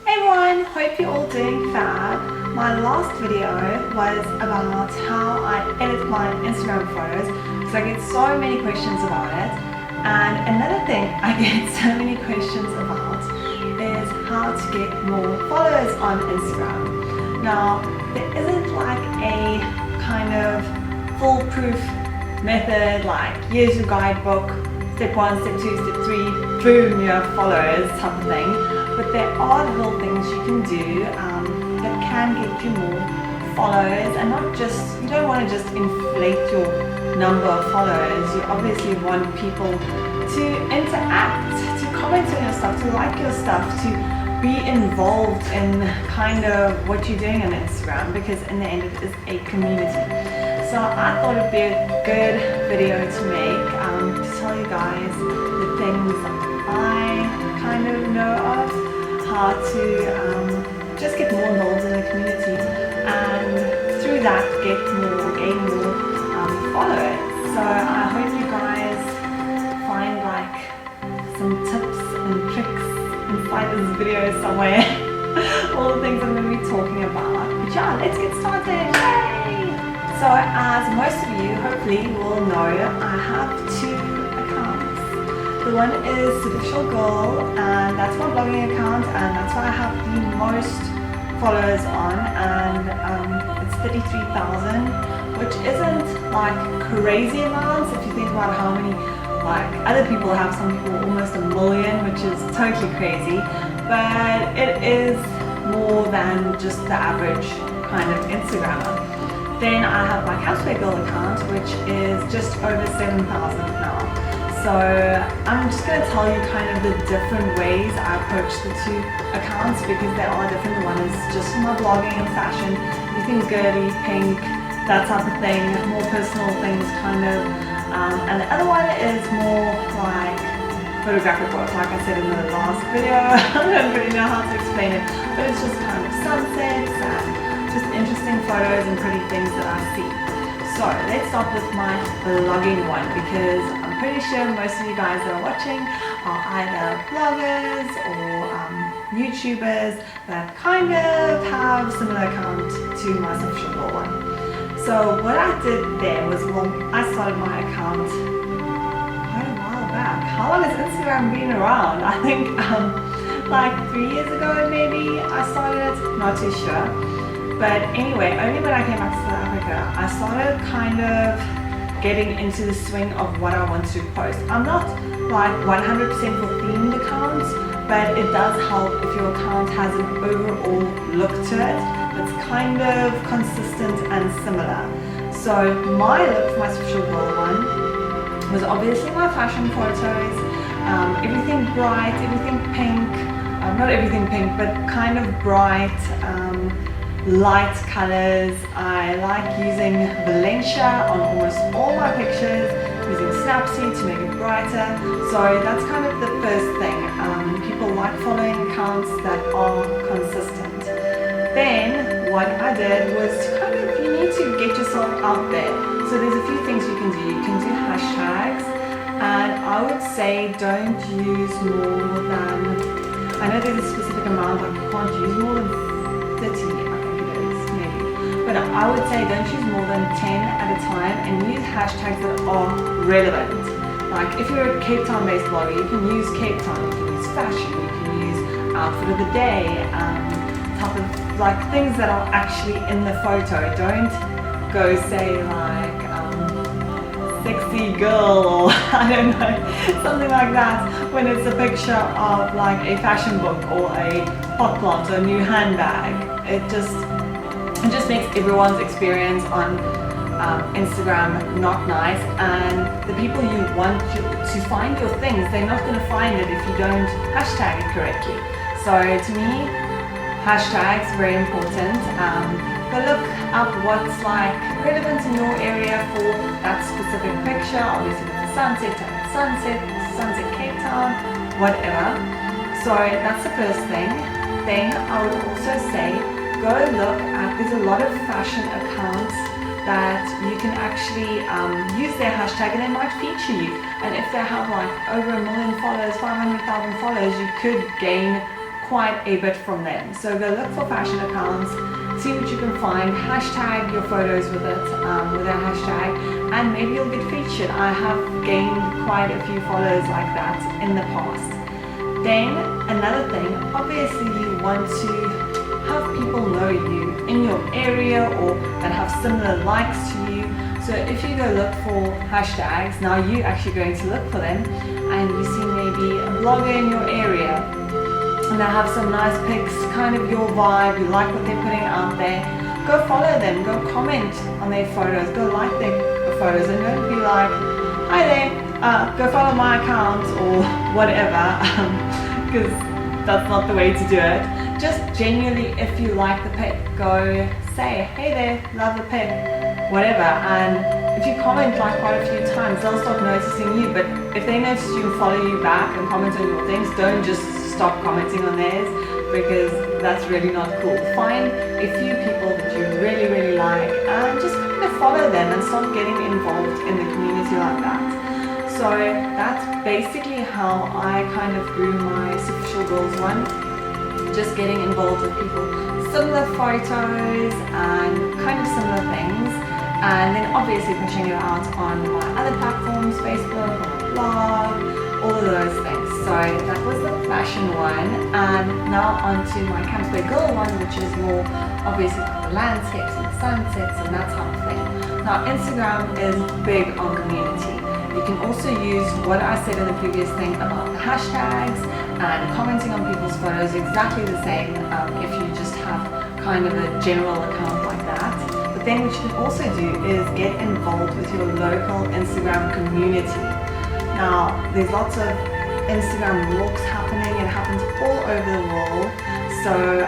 Hey everyone, hope you're all doing fab. My last video was about how I edit my Instagram photos because I get so many questions about it. And another thing I get so many questions about is how to get more followers on Instagram. Now, there isn't like a kind of foolproof method like here's your guidebook, step 1, step 2, step 3, boom, you have followers type of thing. But there are little things you can do that can get you more followers, and not just, you don't want to just inflate your number of followers. You obviously want people to interact, to comment on your stuff, to like your stuff, to be involved in kind of what you're doing on Instagram, because in the end it is a community. So I thought it'd be a good video to make, to tell you guys the things I kind of know of, how to just get more involved in the community, and through that gain more followers. So I hope you guys find like some tips and tricks inside this video somewhere. All the things I'm going to be talking about. But yeah, let's get started. Yay! So as most of you hopefully will know, I have 2 accounts. The one is Superficial Girl, and that's my blogging account, and that's why I have the most followers on, and it's 33,000, which isn't like crazy amounts if you think about how many like other people have. Some people almost 1 million, which is totally crazy, but it is more than just the average kind of Instagrammer. Then I have my Houseware Girl account, which is just over 7,000 now. So I'm just going to tell you kind of the different ways I approach the 2 accounts, because they are different. One is just my blogging and fashion, anything girly, pink, that type of thing, more personal things kind of. And the other one is more like photographic work, like I said in the last video. I don't really know how to explain it, but it's just kind of sunsets and just interesting photos and pretty things that I see. So let's start with my blogging one, because I'm pretty sure most of you guys that are watching are either bloggers or YouTubers that kind of have a similar account to my Superficial Girl one. So what I did there was, well, I started my account quite a while back. How long has Instagram been around? I think like 3 years ago maybe I started it, not too sure. But anyway, only when I came back to South Africa, I started kind of getting into the swing of what I want to post. I'm not like 100% for themed accounts, but it does help if your account has an overall look to it that's kind of consistent and similar. So my look for my Superficial Girl one was obviously my fashion photos, everything bright, everything pink, not everything pink, but kind of bright, light colors. I like using Valencia on almost all my pictures, using Snapseed to make it brighter. So that's kind of the first thing. People like following accounts that are consistent. Then what I did was kind of, you need to get yourself out there. So there's a few things you can do. You can do hashtags, and I would say don't use more than, I know there's a specific amount, but you can't use more than 30. But I would say don't use more than 10 at a time, and use hashtags that are relevant. Like if you're a Cape Town based blogger, you can use Cape Town, you can use fashion, you can use outfit of the day, type of like things that are actually in the photo. Don't go say like sexy girl, or I don't know, something like that, when it's a picture of like a fashion book or a hot plant or a new handbag. It just makes everyone's experience on Instagram not nice, and the people you want to find your things, they're not going to find it if you don't hashtag it correctly. So to me, hashtags very important. Go look up what's like relevant in your area for that specific picture. Obviously with the sunset, Cape Town, whatever. So that's the first thing. Then I would also say, go look at, there's a lot of fashion accounts that you can actually use their hashtag and they might feature you. And if they have like over 1 million followers, 500,000 followers, you could gain quite a bit from them. So go look for fashion accounts, see what you can find, hashtag your photos with it, with a hashtag, and maybe you'll get featured. I have gained quite a few followers like that in the past. Then another thing, obviously you want to have people know you in your area or that have similar likes to you. So if you go look for hashtags, now you're actually going to look for them, and you see maybe a blogger in your area and they have some nice pics, kind of your vibe, you like what they're putting out there, go follow them, go comment on their photos, go like their photos, and don't be like, hi there, go follow my account or whatever, because that's not the way to do it. Just genuinely, if you like the pic, go say, hey there, love the pic, whatever. And if you comment like quite a few times, they'll start noticing you. But if they notice you and follow you back and comment on your things, don't just stop commenting on theirs, because that's really not cool. Find a few people that you really like and just kind of follow them and start getting involved in the community like that. So that's basically how I kind of grew my Superficial Girls one. Just getting involved with people, similar photos and kind of similar things, and then obviously pushing it out on my other platforms, Facebook, on my blog, all of those things. So that was the fashion one, and now on to my Camps Bay Girl one, which is more obviously the landscapes and sunsets and that type of thing. Now Instagram is big on community. You can also use what I said in the previous thing about the hashtags and commenting on people's photos, exactly the same if you just have kind of a general account like that. But then what you can also do is get involved with your local Instagram community. Now there's lots of Instagram walks happening, it happens all over the world. So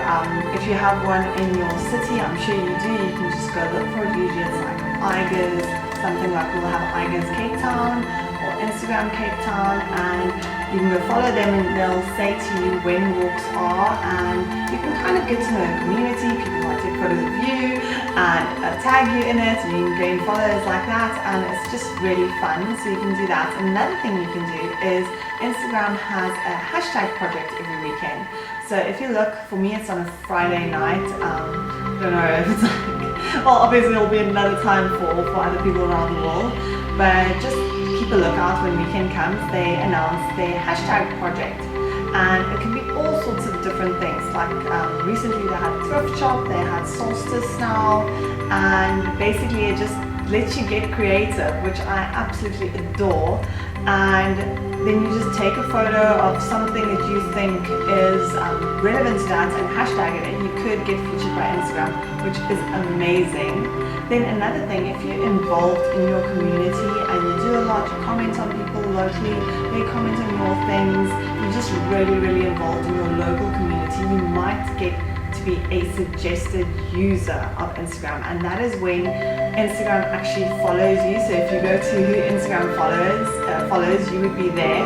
if you have one in your city, I'm sure you do, you can just go look for it. Usually it's like Igers, something like we'll have Igers Cape Town or Instagram Cape Town, and you can go follow them and they'll say to you when walks are, and you can kind of get to know the community. People might take photos of you and tag you in it, and you can gain followers like that, and it's just really fun, so you can do that. Another thing you can do is Instagram has a hashtag project every weekend. So if you look, for me it's on a Friday night, I don't know if it's like, well obviously it'll be another time for other people around the world, but just keep a lookout when weekend comes. They announce their hashtag project, and it can be all sorts of different things. Like recently they had thrift shop, they had solstice now, and basically it just lets you get creative, which I absolutely adore. And then you just take a photo of something that you think is relevant to that and hashtag it, and you could get featured by Instagram, which is amazing. Then another thing, if you're involved in your community and you do a lot, you comment on people locally, they comment on your things, you're just really involved in your local community, you might get to be a suggested user of Instagram, and that is when Instagram actually follows you. So if you go to who Instagram follows, you would be there.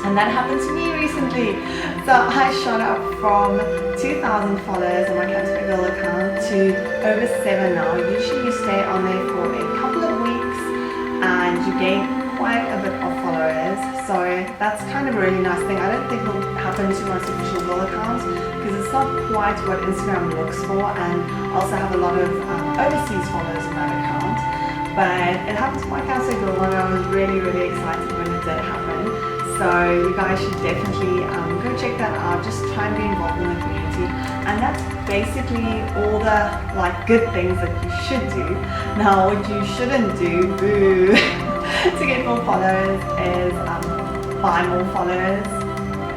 And that happened to me recently. So I shot up from 2,000 followers on my Camps Bay Girl account to over 7 now. Usually you stay on there for a couple of weeks and you gain quite a bit of followers. So that's kind of a really nice thing. I don't think it'll happen to my Superficial Girl account because it's not quite what Instagram looks for, and I also have a lot of overseas followers on that account. But it happened to my Camps Bay Girl one, and I was really excited when it did happen. So you guys should definitely go check that out. Just try and be involved in the community, and that's basically all the good things that you should do. Now what you shouldn't do, boo, to get more followers is buy more followers.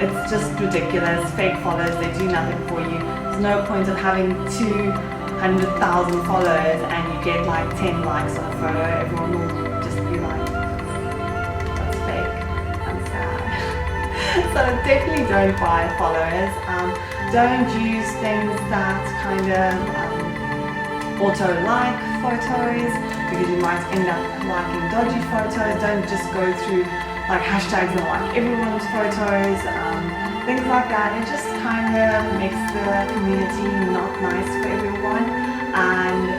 It's just ridiculous. Fake followers, they do nothing for you. There's no point of having 200,000 followers and you get 10 likes on a photo. Everyone will just be like, that's fake, I'm sad. So definitely don't buy followers. Don't use things that kind of auto-like photos, because you might end up liking dodgy photos. Don't just go through hashtags and like everyone's photos, things like that. It just kind of makes the community not nice for everyone, and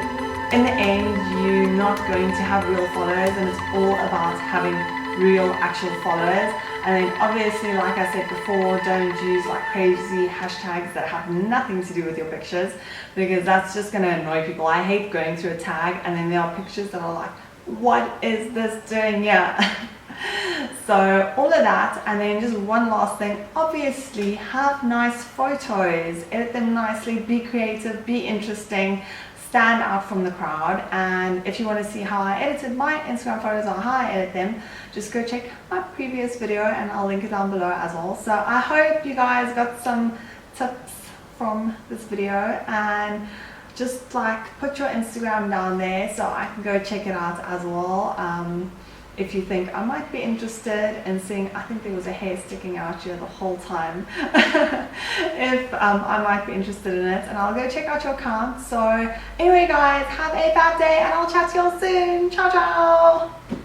in the end you're not going to have real followers, and it's all about having real actual followers. And then obviously, like I said before, don't use like crazy hashtags that have nothing to do with your pictures, because that's just going to annoy people. I hate going through a tag and then there are pictures that are like, what is this doing here? So all of that, and then just one last thing, obviously have nice photos, edit them nicely, be creative, be interesting, stand out from the crowd. And if you want to see how I edited my Instagram photos or how I edit them, just go check my previous video and I'll link it down below as well. So I hope you guys got some tips from this video, and just like put your Instagram down there so I can go check it out as well. If you think I might be interested in seeing, I think there was a hair sticking out here the whole time. If I might be interested in it, and I'll go check out your account. So anyway guys, have a fab day and I'll chat to you all soon. Ciao ciao.